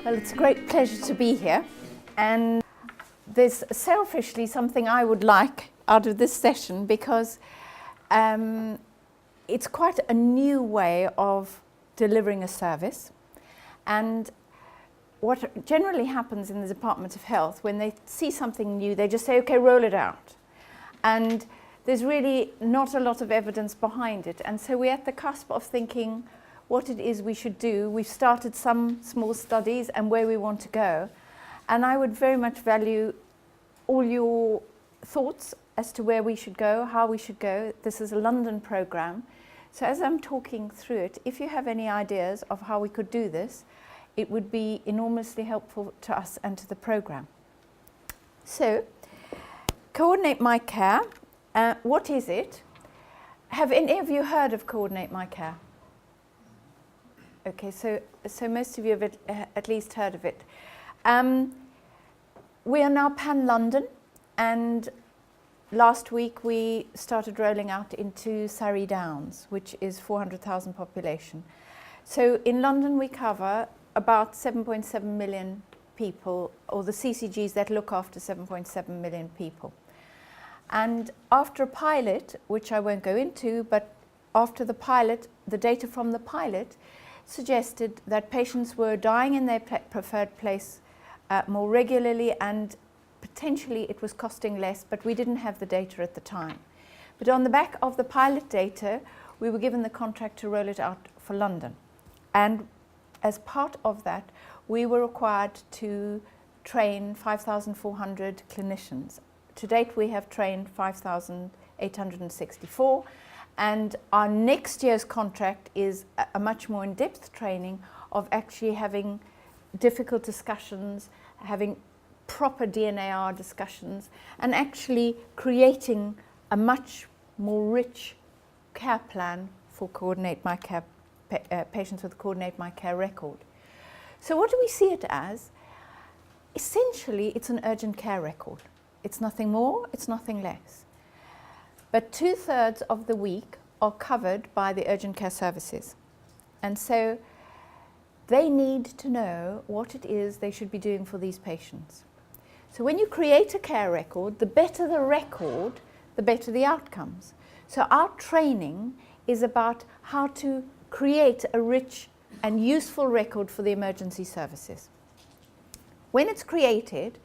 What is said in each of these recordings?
Well, it's a great pleasure to be here, and there's selfishly something I would like out of this session because it's quite a new way of delivering a service. And what generally happens in the Department of Health, when they see something new, they just say, okay, roll it out. And there's really not a lot of evidence behind it. And so we're at the cusp of thinking what it is we should do. We've started some small studies and where we want to go. And I would very much value all your thoughts as to where we should go, how we should go. This is a London program. So as I'm talking through it, if you have any ideas of how we could do this, it would be enormously helpful to us and to the program. So, Coordinate My Care, what is it? Have any of you heard of Coordinate My Care? Okay, so most of you have at least heard of it. We are now pan-London, and last week we started rolling out into Surrey Downs, which is 400,000 population. So in London we cover about 7.7 million people, or the CCGs that look after 7.7 million people. And after a pilot, which I won't go into, but after the pilot, the data from the pilot suggested that patients were dying in their preferred place more regularly, and potentially it was costing less, but we didn't have the data at the time. But on the back of the pilot data, we were given the contract to roll it out for London. And as part of that, we were required to train 5,400 clinicians. To date, we have trained 5,864. And our next year's contract is a much more in-depth training of actually having difficult discussions, having proper DNAR discussions, and actually creating a much more rich care plan for Coordinate My Care, patients with Coordinate My Care record. So what do we see it as? Essentially, it's an urgent care record. It's nothing more, it's nothing less. But 2/3 of the week are covered by the urgent care services. And so they need to know what it is they should be doing for these patients. So when you create a care record, the better the record, the better the outcomes. So our training is about how to create a rich and useful record for the emergency services. When it's created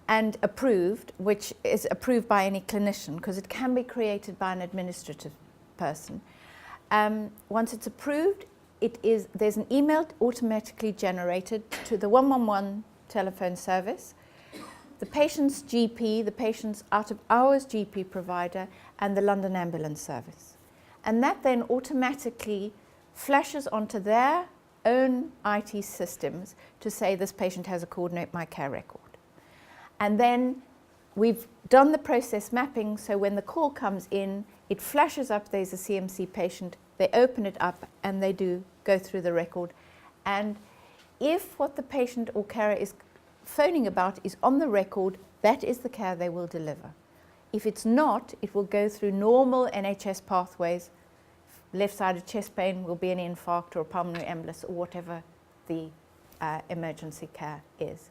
and approved, which is approved by any clinician, because it can be created by an administrative person. Once it's approved, there's an email automatically generated to the 111 telephone service, the patient's GP, the patient's out-of-hours GP provider, and the London Ambulance Service. And that then automatically flashes onto their own IT systems to say this patient has a Coordinate My Care record. And then we've done the process mapping, so when the call comes in, it flashes up there's a CMC patient, they open it up and they do go through the record. And if what the patient or carer is phoning about is on the record, that is the care they will deliver. If it's not, it will go through normal NHS pathways. Left-sided chest pain will be an infarct or a pulmonary embolus or whatever the emergency care is.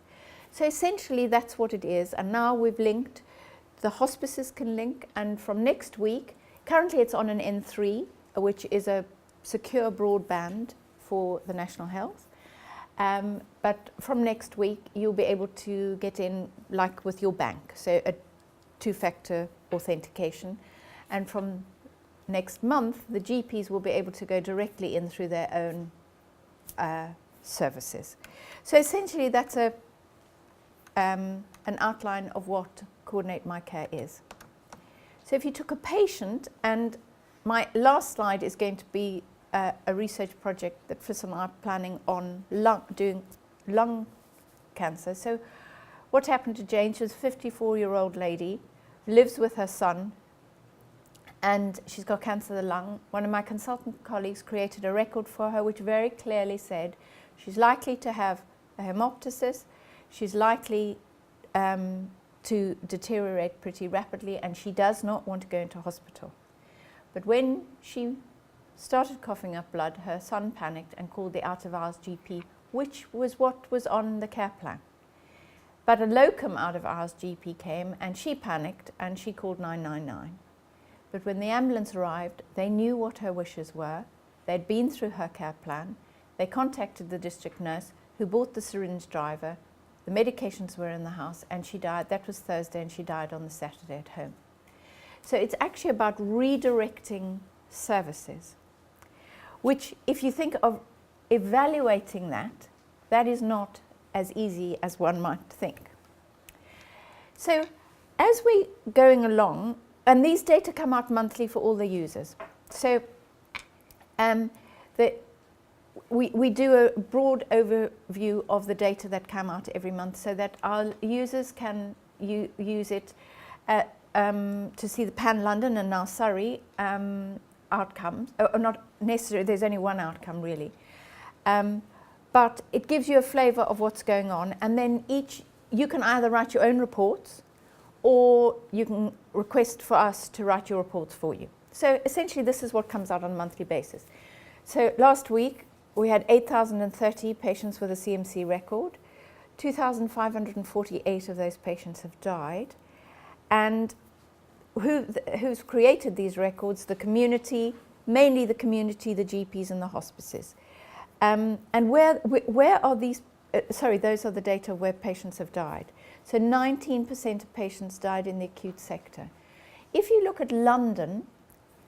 So essentially that's what it is, and now we've linked, the hospices can link, and from next week, currently it's on an N3, which is a secure broadband for the National Health, but from next week you'll be able to get in like with your bank, so a two-factor authentication, and from next month the GPs will be able to go directly in through their own services. So essentially that's an outline of what Coordinate My Care is. So if you took a patient, and my last slide is going to be a research project that Fris and I are planning on doing lung cancer. So what happened to Jane? She was a 54-year-old lady, lives with her son, and she's got cancer of the lung. One of my consultant colleagues created a record for her which very clearly said she's likely to have a hemoptysis, she's likely to deteriorate pretty rapidly, and she does not want to go into hospital. But when she started coughing up blood, her son panicked and called the out-of-hours GP which was what was on the care plan. But a locum out of ours GP came and she panicked and she called 999. But when the ambulance arrived, they knew what her wishes were. They'd been through her care plan. They contacted the district nurse who bought the syringe driver. The medications were in the house and she died. That was Thursday and she died on the Saturday at home. So it's actually about redirecting services, which if you think of evaluating that, that is not as easy as one might think. So as we're going along, and these data come out monthly for all the users. So we do a broad overview of the data that come out every month so that our users can use it to see the Pan-London and now Surrey outcomes, or not necessarily, there's only one outcome really. But it gives you a flavour of what's going on, and then you can either write your own reports or you can request for us to write your reports for you. So essentially this is what comes out on a monthly basis. So last week we had 8,030 patients with a CMC record. 2,548 of those patients have died. And who's created these records? The community, mainly the community, the GPs and the hospices. And where are these, those are the data where patients have died. So 19% of patients died in the acute sector. If you look at London,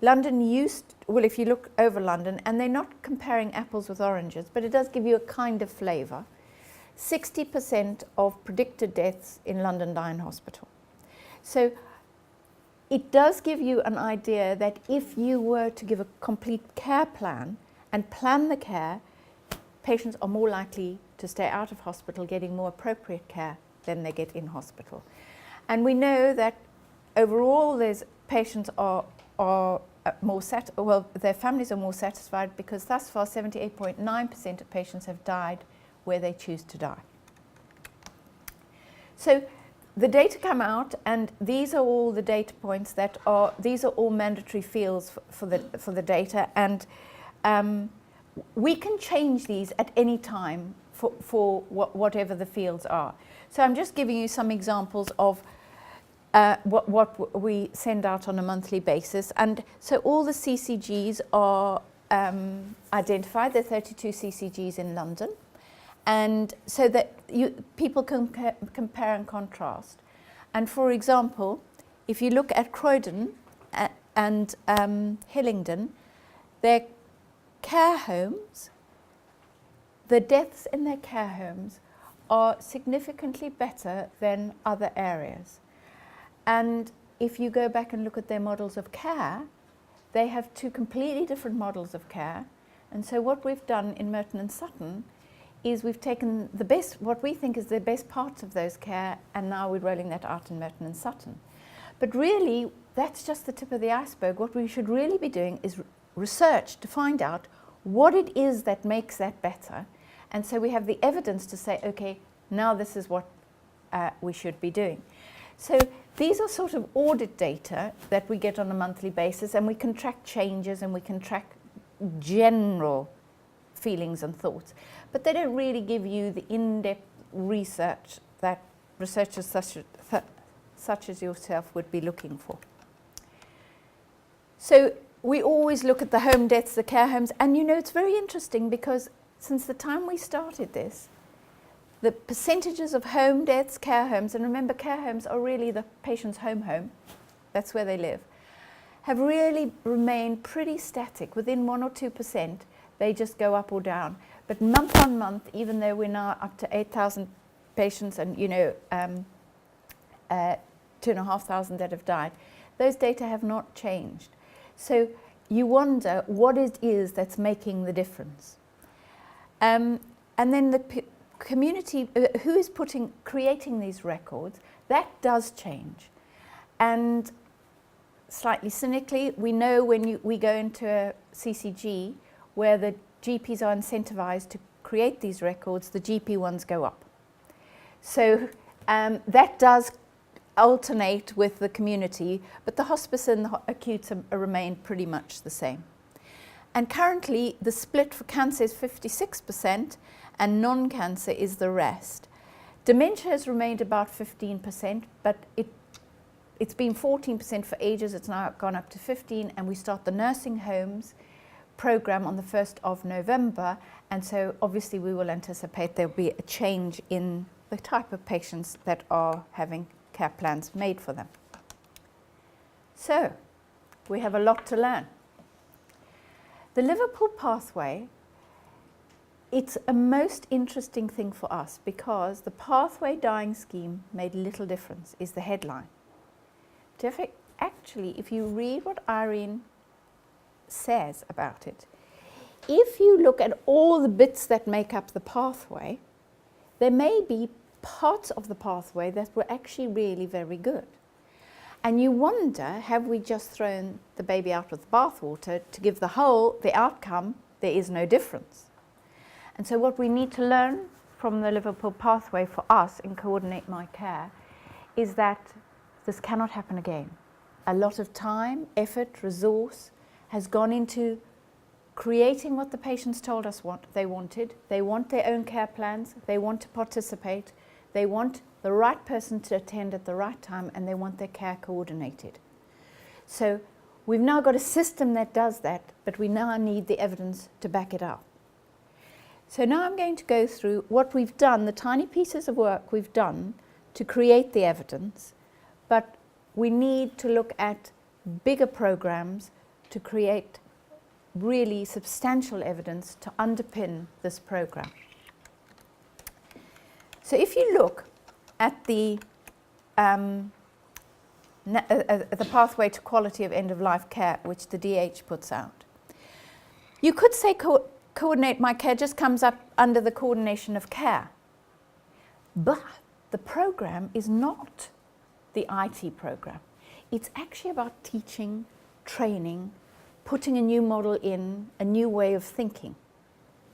if you look over London, and they're not comparing apples with oranges, but it does give you a kind of flavour, 60% of predicted deaths in London die in hospital. So it does give you an idea that if you were to give a complete care plan and plan the care, patients are more likely to stay out of hospital getting more appropriate care than they get in hospital. And we know that overall patients are more their families are more satisfied because thus far 78.9% of patients have died where they choose to die. So the data come out, and these are all the data points these are all mandatory fields for the data, and we can change these at any time for whatever the fields are. So I'm just giving you some examples of what we send out on a monthly basis. And so all the CCGs are identified. There are 32 CCGs in London. And so that people can compare and contrast. And for example, if you look at Croydon and Hillingdon, their care homes, the deaths in their care homes are significantly better than other areas. And if you go back and look at their models of care, they have two completely different models of care. And so what we've done in Merton and Sutton is we've taken what we think is the best parts of those care, and now we're rolling that out in Merton and Sutton. But really, that's just the tip of the iceberg. What we should really be doing is research to find out what it is that makes that better. And so we have the evidence to say, okay, now this is what we should be doing. So these are sort of audit data that we get on a monthly basis, and we can track changes and we can track general feelings and thoughts. But they don't really give you the in-depth research that researchers such as yourself would be looking for. So we always look at the home deaths, the care homes, and it's very interesting because since the time we started this, the percentages of home deaths, care homes, and remember care homes are really the patient's home, that's where they live, have really remained pretty static. Within 1 or 2%, they just go up or down. But month on month, even though we're now up to 8,000 patients and 2,500 that have died, those data have not changed. So you wonder what it is that's making the difference. And then the community, who is creating these records, that does change. And slightly cynically, we know when we go into a CCG where the GPs are incentivized to create these records, the GP ones go up. So that does alternate with the community, but the hospice and the acute remain pretty much the same. And currently, the split for cancer is 56%, and non-cancer is the rest. Dementia has remained about 15%, but it's been 14% for ages. It's now gone up to 15%, and we start the nursing homes program on the 1st of November, and so obviously we will anticipate there'll be a change in the type of patients that are having care plans made for them. So, we have a lot to learn. The Liverpool Pathway, it's a most interesting thing for us because the Pathway Dying Scheme made little difference, is the headline. Actually, if you read what Irene says about it, if you look at all the bits that make up the pathway, there may be parts of the pathway that were actually really very good. And you wonder, have we just thrown the baby out with the bathwater to give the outcome, there is no difference. And so what we need to learn from the Liverpool Pathway for us in Coordinate My Care is that this cannot happen again. A lot of time, effort, resource has gone into creating what the patients told us what they wanted. They want their own care plans, they want to participate, they want the right person to attend at the right time, and they want their care coordinated. So we've now got a system that does that, but we now need the evidence to back it up. So now I'm going to go through what we've done, the tiny pieces of work we've done to create the evidence, but we need to look at bigger programs to create really substantial evidence to underpin this program. So if you look at the pathway to quality of end-of-life care, which the DH puts out, you could say Coordinate My Care just comes up under the coordination of care. But the program is not the IT program. It's actually about teaching, training, putting a new model in, a new way of thinking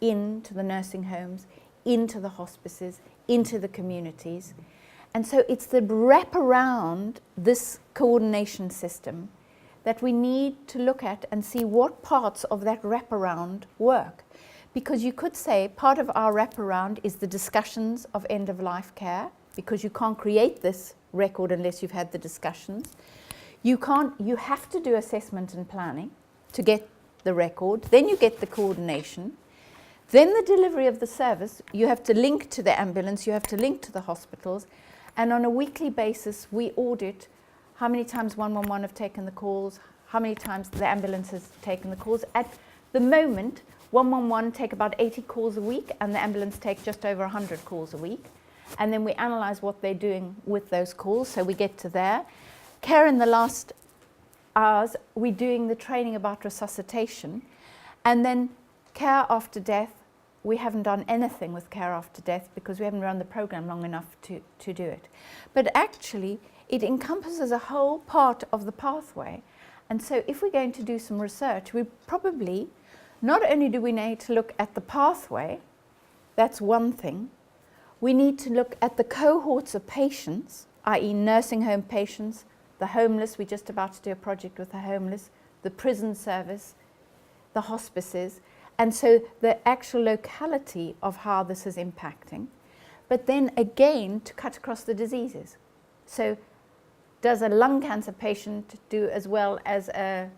into the nursing homes, into the hospices, into the communities. And so it's the wrap around this coordination system that we need to look at and see what parts of that wraparound work. Because you could say part of our wraparound is the discussions of end-of-life care, because you can't create this record unless you've had the discussions. You have to do assessment and planning to get the record, then you get the coordination, then the delivery of the service. You have to link to the ambulance, you have to link to the hospitals, and on a weekly basis we audit how many times 111 have taken the calls, how many times the ambulance has taken the calls. At the moment, 111 take about 80 calls a week and the ambulance take just over 100 calls a week. And then we analyse what they're doing with those calls, so we get to there. Care in the last hours, we're doing the training about resuscitation. And then care after death, we haven't done anything with care after death because we haven't run the program long enough to do it. But actually, it encompasses a whole part of the pathway. And so if we're going to do some research, we probably, not only do we need to look at the pathway, that's one thing, we need to look at the cohorts of patients, i.e. nursing home patients, the homeless, we're just about to do a project with the homeless, the prison service, the hospices, and so the actual locality of how this is impacting. But then again, to cut across the diseases. So does a lung cancer patient do as well as a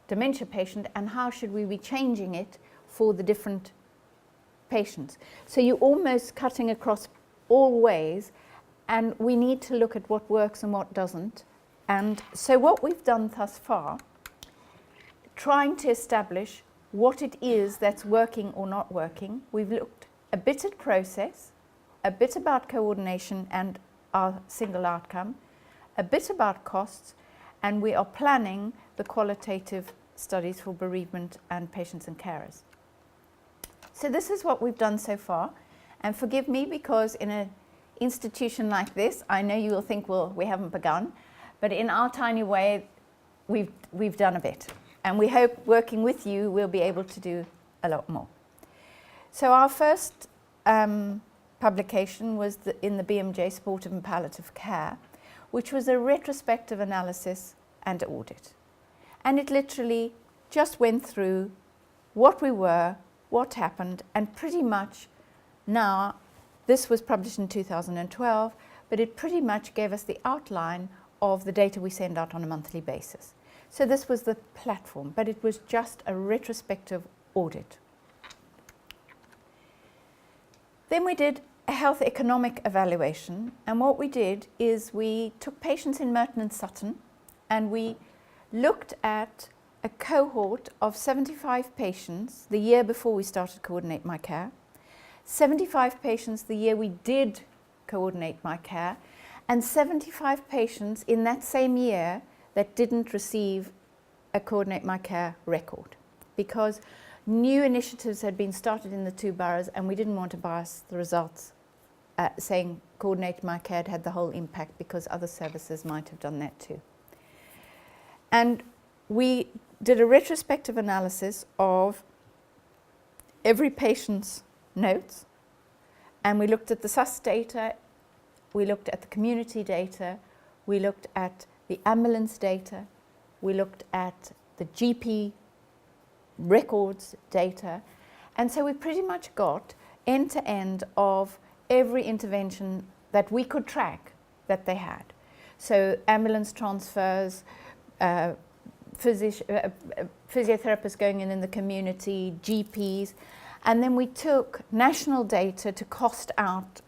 dementia patient, and how should we be changing it for the different patients? So you're almost cutting across all ways, and we need to look at what works and what doesn't. And so what we've done thus far, trying to establish what it is that's working or not working, we've looked a bit at process, a bit about coordination and our single outcome, a bit about costs, and we are planning the qualitative studies for bereavement and patients and carers. So this is what we've done so far, and forgive me because in an institution like this, I know you will think, well, we haven't begun, but in our tiny way, we've done a bit, and we hope working with you we'll be able to do a lot more. So our first publication was in the BMJ Supportive and Palliative Care, which was a retrospective analysis and audit. And it literally just went through what we were, what happened, and pretty much Now, this was published in 2012, but it pretty much gave us the outline of the data we send out on a monthly basis. So this was the platform, but it was just a retrospective audit. Then we did a health economic evaluation, and what we did is we took patients in Merton and Sutton, and we looked at a cohort of 75 patients the year before we started Coordinate My Care, 75 patients the year we did Coordinate My Care, and 75 patients in that same year that didn't receive a Coordinate My Care record, because new initiatives had been started in the two boroughs and we didn't want to bias the results saying Coordinate My Care had the whole impact, because other services might have done that too. And we did a retrospective analysis of every patient's notes, and we looked at the SUS data, we looked at the community data, we looked at the ambulance data, we looked at the GP records data, and so we pretty much got end to end of every intervention that we could track that they had. So ambulance transfers, physiotherapists going in the community, GPs, and then we took national data to cost out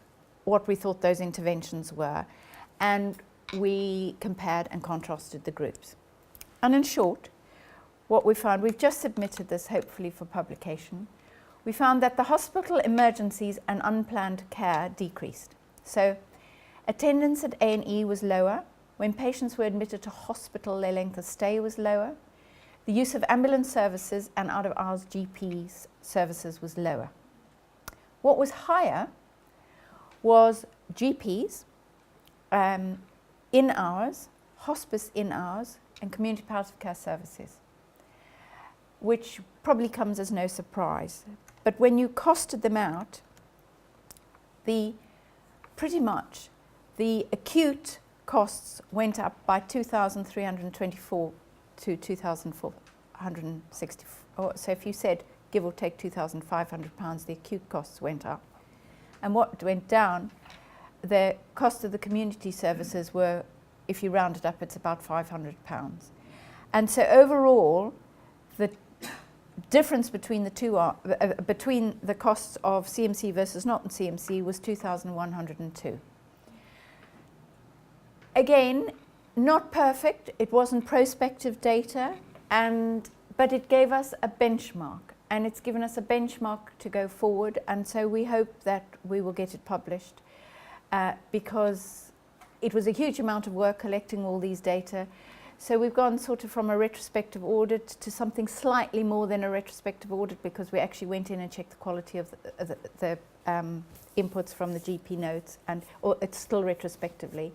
what we thought those interventions were, and we compared and contrasted the groups. And in short, what we found, we've just submitted this hopefully for publication, we found that the hospital emergencies and unplanned care decreased. So attendance at A&E was lower. When patients were admitted to hospital, their length of stay was lower. The use of ambulance services and out-of-hours GP services was lower. What was higher was GPs, in-hours, hospice in-hours, and community palliative care services, which probably comes as no surprise. But when you costed them out, pretty much the acute costs went up by 2,324 to 2,464. So if you said, give or take £2,500, the acute costs went up. And what went down, the cost of the community services were, if you round it up, it's about £500. And so overall, the difference between the two between the costs of CMC versus not in CMC was 2,102. Again, not perfect. It wasn't prospective data, but it gave us a benchmark, and it's given us a benchmark to go forward. And so we hope that we will get it published, because it was a huge amount of work collecting all these data. So we've gone sort of from a retrospective audit to something slightly more than a retrospective audit, because we actually went in and checked the quality of the inputs from the GP notes, or it's still retrospectively.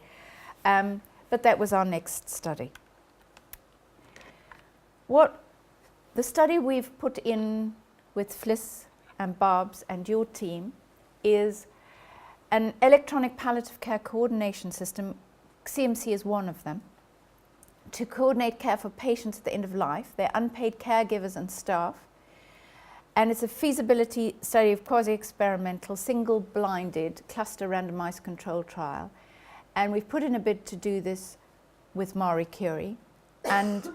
But that was our next study. What the study we've put in with Fliss and Barb's and your team is an electronic palliative care coordination system. CMC is one of them, to coordinate care for patients at the end of life, their unpaid caregivers and staff. And it's a feasibility study of quasi-experimental, single-blinded, cluster randomized control trial. And we've put in a bid to do this with Marie Curie. And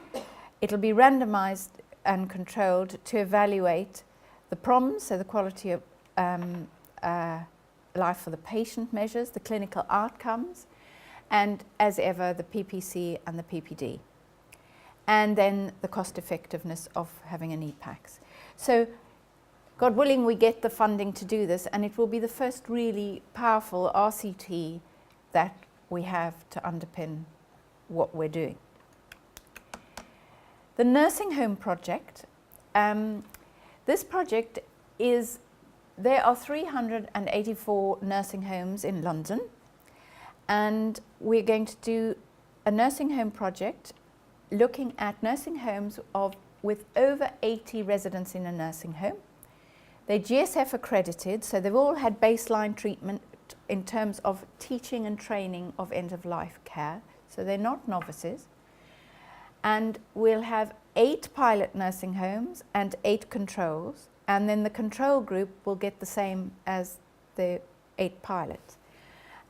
it'll be randomized and controlled to evaluate the PROMs, so the quality of life for the patient measures, the clinical outcomes, and as ever, the PPC and the PPD. And then the cost effectiveness of having an EPACS. So, God willing, we get the funding to do this, and it will be the first really powerful RCT that we have to underpin what we're doing. The nursing home project, this project is, there are 384 nursing homes in London, and we're going to do a nursing home project looking at nursing homes with over 80 residents in a nursing home. They're GSF accredited, so they've all had baseline treatment in terms of teaching and training of end-of-life care, so they're not novices. And we'll have 8 pilot nursing homes and 8 controls, and then the control group will get the same as the 8 pilots.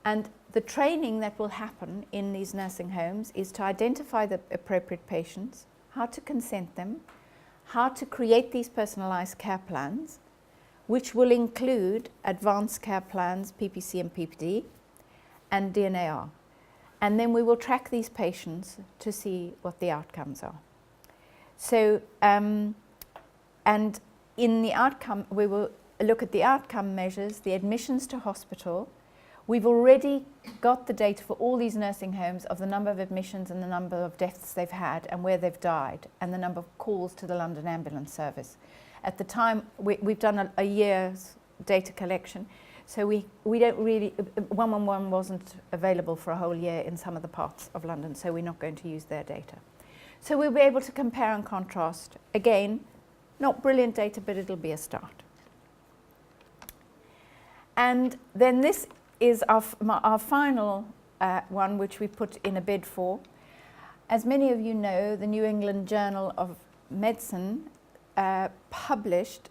And the training that will happen in these nursing homes is to identify the appropriate patients, how to consent them, how to create these personalised care plans, which will include advanced care plans, PPC and PPD, and DNAR. And then we will track these patients to see what the outcomes are. So, and in the outcome, we will look at the outcome measures, the admissions to hospital. We've already got the data for all these nursing homes of the number of admissions and the number of deaths they've had and where they've died, and the number of calls to the London Ambulance Service. At the time, we've done a year's data collection, so we don't really, 111 wasn't available for a whole year in some of the parts of London, so we're not going to use their data. So we'll be able to compare and contrast. Again, not brilliant data, but it'll be a start. And then this is our final one, which we put in a bid for. As many of you know, the New England Journal of Medicine published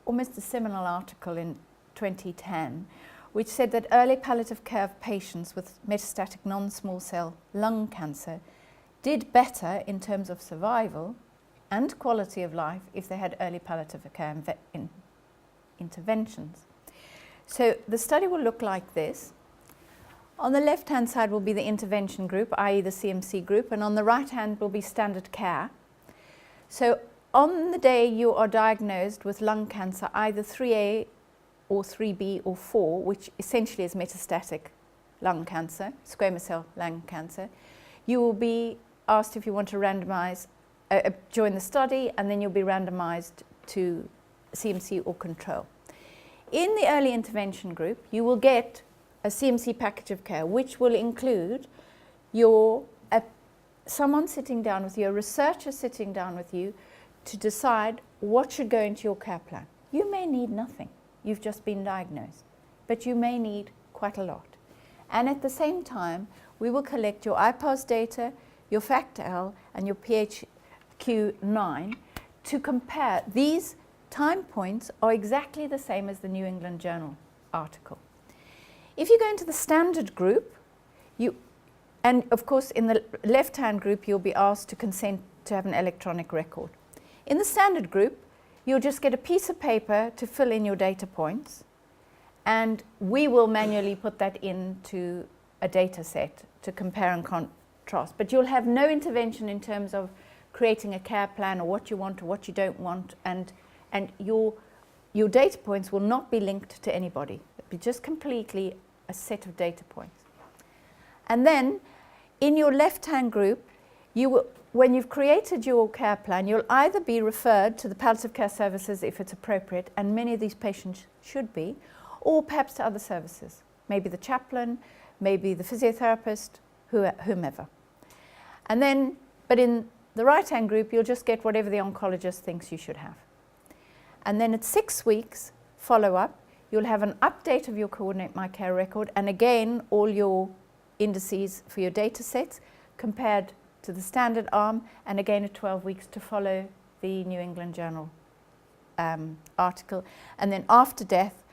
almost a seminal article in 2010, which said that early palliative care of patients with metastatic non-small cell lung cancer did better in terms of survival and quality of life if they had early palliative care interventions. So the study will look like this. On the left-hand side will be the intervention group, i.e. the CMC group, and on the right-hand will be standard care. So on the day you are diagnosed with lung cancer, either 3A or 3B or 4, which essentially is metastatic lung cancer, squamous cell lung cancer, you will be asked if you want to randomize, join the study, and then you'll be randomized to CMC or control. In the early intervention group, you will get a CMC package of care, which will include someone sitting down with you, a researcher sitting down with you, to decide what should go into your care plan. You may need nothing. You've just been diagnosed, but you may need quite a lot. And at the same time, we will collect your IPOS data, your FACT-L, and your PHQ-9 to compare. These time points are exactly the same as the New England Journal article. If you go into the standard group, and of course in the left-hand group, you'll be asked to consent to have an electronic record. In the standard group, you'll just get a piece of paper to fill in your data points, and we will manually put that into a data set to compare and contrast. But you'll have no intervention in terms of creating a care plan or what you want or what you don't want, and your data points will not be linked to anybody. It'll be just completely a set of data points. And then in your left-hand group, when you've created your care plan, you'll either be referred to the palliative care services if it's appropriate, and many of these patients should be, or perhaps to other services, maybe the chaplain, maybe the physiotherapist, whomever. And then, but in the right-hand group, you'll just get whatever the oncologist thinks you should have. And then at 6 weeks follow-up, you'll have an update of your Coordinate My Care record, and again, all your indices for your data sets compared to the standard arm, and again at 12 weeks to follow the New England Journal article. And then after death,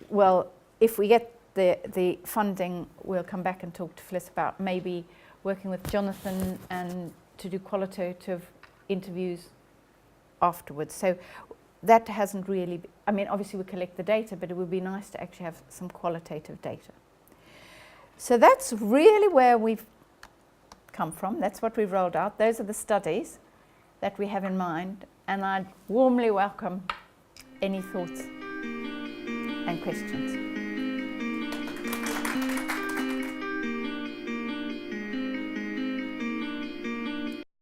well, if we get the funding, we'll come back and talk to Phyllis about maybe working with Jonathan and to do qualitative interviews afterwards. So that hasn't really, I mean, obviously we collect the data, but it would be nice to actually have some qualitative data. So that's really where we've come from. That's what we've rolled out. Those are the studies that we have in mind, and I'd warmly welcome any thoughts and questions.